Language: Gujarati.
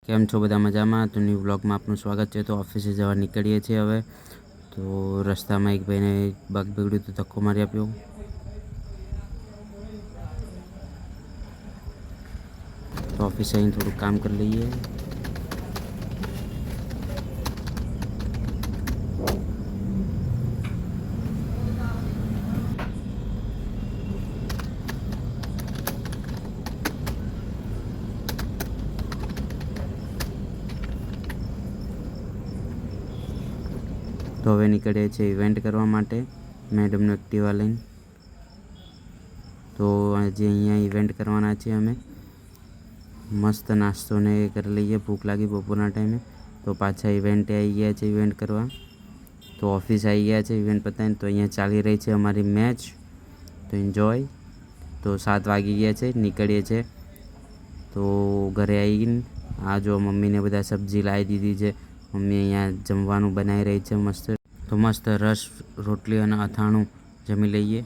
કેમ છો બધા મજામાં? તો ન્યૂ વ્લોગમાં આપનું સ્વાગત છે। તો ઓફિસે જવા નીકળીએ છીએ હવે। તો રસ્તામાં એક ભાઈને પગ બગડ્યું તો ધક્કો મારી આપ્યો। તો ઓફિસે આવીને થોડુંક કામ કરી લઈએ। તો હવે નીકળીએ છીએ ઇવેન્ટ કરવા માટે મેડમનું એક્ટિવા લઈને। તો આજે અહીંયા ઇવેન્ટ કરવાના છીએ અમે। મસ્ત નાસ્તો ને કરી લઈએ, ભૂખ લાગી બપોરના ટાઈમે। તો પાછા ઇવેન્ટે આવી ગયા છે ઇવેન્ટ કરવા। તો ઓફિસ આવી ગયા છે ઇવેન્ટ પતાવીને। તો અહીંયા ચાલી રહી છે અમારી મેચ, તો એન્જોય। તો 7 વાગી ગયા છે, નીકળીએ છીએ। તો ઘરે આવીને આ જો મમ્મીને બધા સબ્જી લાવી દીધી છે। મમ્મી અહીંયા જમવાનું બનાવી રહી છે મસ્ત। તો મસ્ત રસ રોટલી અને અથાણું જમી લઈએ।